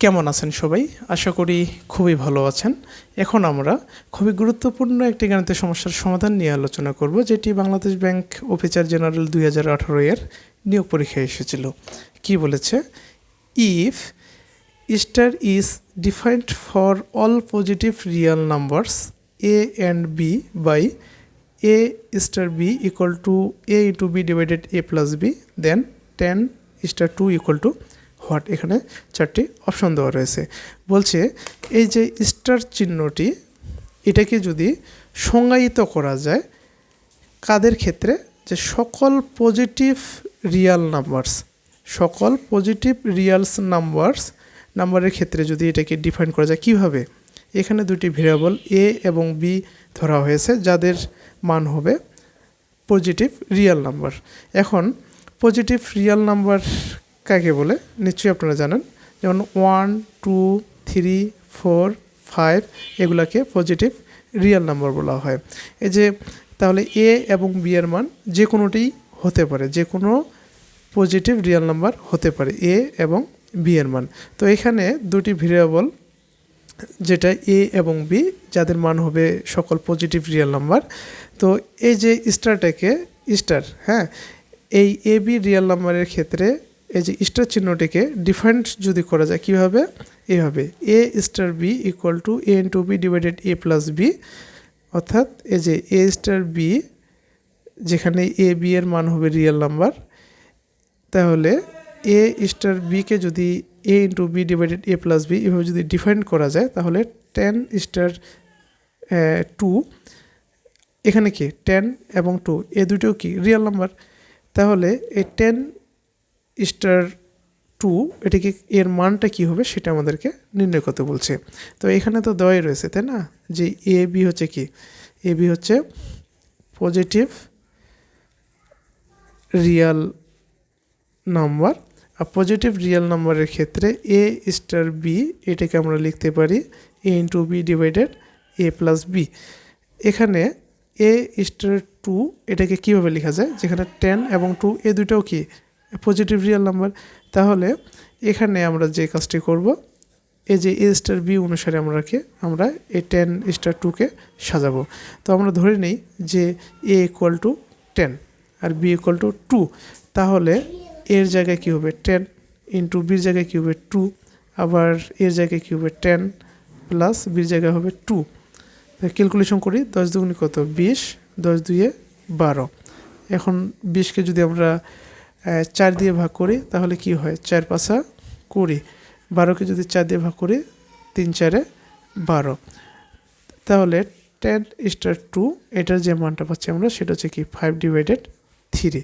কেমন আছেন সবাই? আশা করি খুবই ভালো আছেন। এখন আমরা খুবই গুরুত্বপূর্ণ একটি গাণিতিক সমস্যার সমাধান নিয়ে আলোচনা করব, যেটি বাংলাদেশ ব্যাংক অফিসার জেনারেল 2018 এর নিয়োগ পরীক্ষায় এসেছিল। কি বলেছে? If star is defined for all positive real numbers a and b by a star b equal to a into b divided a plus b, then 10 star 2 equal to what. এখানে চারটি option দেওয়া রয়েছে। বলছে এই যে star চিহ্নটি, এটাকে যদি সংজ্ঞায়িত করা যায় কাদের ক্ষেত্রে, যে সকল পজিটিভ রিয়াল নাম্বারের ক্ষেত্রে যদি এটাকে ডিফাইন করা যায়। কিভাবে? এখানে দুটি ভেরিয়েবল এ এবং বি ধরা হয়েছে, যাদের মান হবে পজিটিভ রিয়াল নাম্বার। এখন পজিটিভ রিয়াল নাম্বার কাকে বলে নিশ্চয়ই আপনারা জানেন, যেমন 1, 2, 3, 4, 5 এগুলাকে পজিটিভ রিয়াল নাম্বার বলা হয়। এই যে তাহলে এ এবং বি এর মান যে কোনোটি হতে পারে, যে কোনো পজিটিভ রিয়াল নাম্বার হতে পারে এ এবং বি এর মান। তো এখানে দুটি ভেরিয়েবল, যেটা এ এবং বি, যাদের মান হবে সকল পজিটিভ রিয়াল নাম্বার। তো এই যে স্টারটাকে এই এ বি রিয়াল নাম্বারের ক্ষেত্রে এই যে স্টার চিহ্নটিকে ডিফাইন্ড যদি করা যায় কীভাবে, এইভাবে A star B equal to A into B divided A plus B, অর্থাৎ এই যে এ স্টার বি, যেখানে এ বি এর মান হবে রিয়েল নাম্বার, তাহলে এ স্টার বিকে যদি এ into B divided A plus B এভাবে যদি ডিফাইন করা যায়, তাহলে 10 স্টার 2, এখানে কি 10 এবং 2 এ দুটোও কি রিয়েল নাম্বার। তাহলে এই 10 স্টার 2 এটাকে এর মানটা কি হবে সেটা আমাদেরকে নির্ণয় করতে বলছে। তো এখানে তো দেওয়াই রয়েছে, তাই না, যে এ বি হচ্ছে কি, এ বি হচ্ছে পজিটিভ রিয়াল নাম্বার। আর পজিটিভ রিয়াল নাম্বারের ক্ষেত্রে এ স্টার বি এটাকে আমরা লিখতে পারি এ into B divided A plus B. এখানে এ স্টার 2 এটাকে কীভাবে লেখা যায়, যেখানে 10 এবং 2 এ দুটোও কি পজিটিভ রিয়াল নাম্বার। তাহলে এখানে আমরা যে কাজটি করব, এই যে এ স্টার বি অনুসারে আমরা এই 10 স্টার 2কে সাজাবো। তো আমরা ধরে নিই যে এ ইকুয়াল টু 10 আর বি ইকুয়াল টু 2, তাহলে এর জায়গায় কী হবে 10 ইন্টু বির জায়গায় কী হবে 2, আবার এর জায়গায় কী হবে 10 প্লাস বির জায়গায় হবে 2। ক্যালকুলেশন করি, 10 দুগুণে কত 20, 10 দুইয়ে 12। এখন 20কে যদি আমরা 4 দিয়ে ভাগ করি তাহলে কি হয়, 4 5 20। 12কে যদি 4 দিয়ে ভাগ করি 3 4 12। তাহলে 10 স্টার 2 এটার যে মানটা পাচ্ছি আমরা সেটা হচ্ছে কি 5 ডিভাইডেড 3।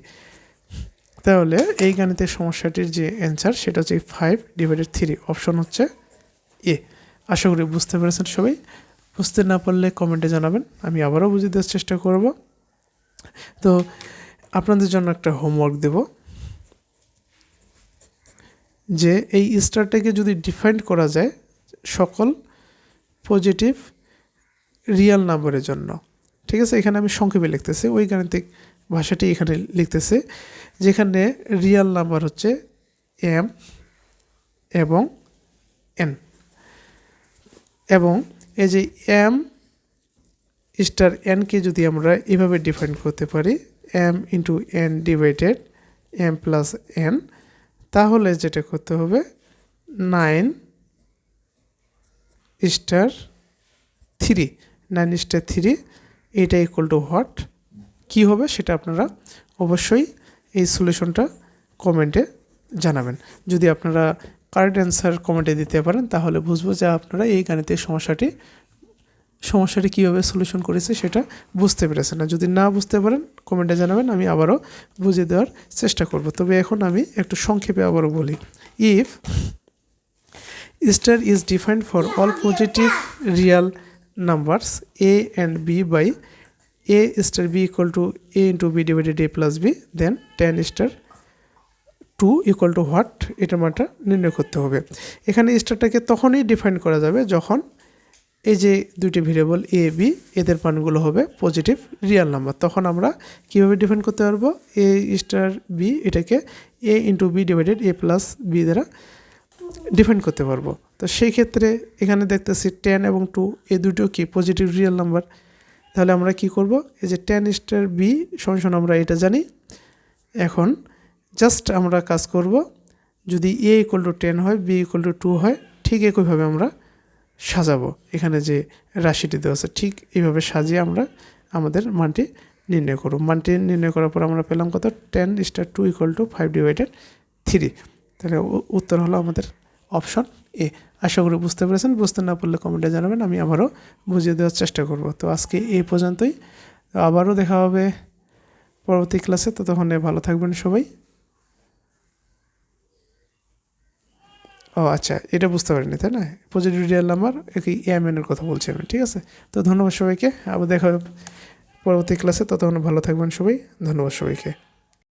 তাহলে এই গাণিতিক সমস্যাটির যে অ্যান্সার সেটা হচ্ছে 5 ডিভাইডেড 3, অপশন হচ্ছে এ। আশা করি বুঝতে পেরেছেন সবাই। বুঝতে না পারলে কমেন্টে জানাবেন, আমি আবারও বুঝিয়ে দেওয়ার চেষ্টা করব। তো আপনাদের জন্য একটা হোমওয়ার্ক দেব, যে এই স্টারটাকে যদি ডিফাইন করা যায় সকল পজিটিভ রিয়াল নাম্বারের জন্য, ঠিক আছে, এখানে আমি সংক্ষেপে লিখতেছি, ওই গাণিতিক ভাষাটি এখানে লিখতেছে, যেখানে রিয়াল নাম্বার হচ্ছে এম এবং এন, এবং এই যে এম স্টার এনকে যদি আমরা এভাবে ডিফাইন করতে পারি M into N divided M plus N, তাহলে যেটা করতে হবে 9 স্টার 3 এটা ইকুয়াল টু হোয়াট, কী হবে সেটা আপনারা অবশ্যই এই সলিউশনটা কমেন্টে জানাবেন। যদি আপনারা কারেক্ট অ্যান্সার কমেন্টে দিতে পারেন তাহলে বুঝবো যে আপনারা এই গাণিতিক সমস্যাটি কীভাবে সলিউশন করেছে সেটা বুঝতে পেরেছেন। না যদি না বুঝতে পারেন কমেন্টে জানাবেন, আমি আবারও বুঝিয়ে দেওয়ার চেষ্টা করব। তবে এখন আমি একটু সংক্ষেপে আবারও বলি, if star is defined for all positive real numbers A and B by A star B equal to A into B divided A plus B, then 10 star 2 equal to what, এটার মানটা নির্ণয় করতে হবে। এখানে স্টারটাকে তখনই ডিফাইন করা যাবে যখন এই যে দুইটি ভেরিয়েবল এ বি এদের মানগুলো হবে পজিটিভ রিয়াল নাম্বার। তখন আমরা কীভাবে ডিফাইন করতে পারবো, এ স্টার বি এটাকে এ into B divided A plus B দ্বারা ডিফাইন করতে পারবো। তো সেই ক্ষেত্রে এখানে দেখতেছি 10 এবং 2 এই দুটো কি পজিটিভ রিয়েল নাম্বার। তাহলে আমরা কি করব, এই যে 10 স্টার বি সমান আমরা এটা জানি। এখন জাস্ট আমরা কাজ করব, যদি এ ইকুয়াল টু 10 হয়, বি ইকুয়াল টু 2 হয়, ঠিক একইভাবে আমরা সাজাবো। এখানে যে রাশিটি দেওয়া আছে ঠিক এইভাবে সাজিয়ে আমরা আমাদের মানটি নির্ণয় করব। মানটি নির্ণয় করার পর আমরা পেলাম কত, 10 স্টার 2 ইকুয়াল টু 5/3। তাহলে উত্তর হলো আমাদের অপশন এ। আশা করি বুঝতে পেরেছেন। বুঝতে না পারলে কমেন্টে জানাবেন, আমি আবারও বুঝিয়ে দেওয়ার চেষ্টা করব। তো আজকে এই পর্যন্তই, আবারও দেখা হবে পরবর্তী ক্লাসে। ততক্ষণে ভালো থাকবেন সবাই। ও আচ্ছা, এটা বুঝতে পারিনি তাই না, পজিটিভ রিয়েল নাম্বার কি এর কথা বলছি আমি, ঠিক আছে। তো ধন্যবাদ সবাইকে, আবার দেখা হবে পরবর্তী ক্লাসে। ততক্ষণ ভালো থাকবেন সবাই, ধন্যবাদ সবাইকে।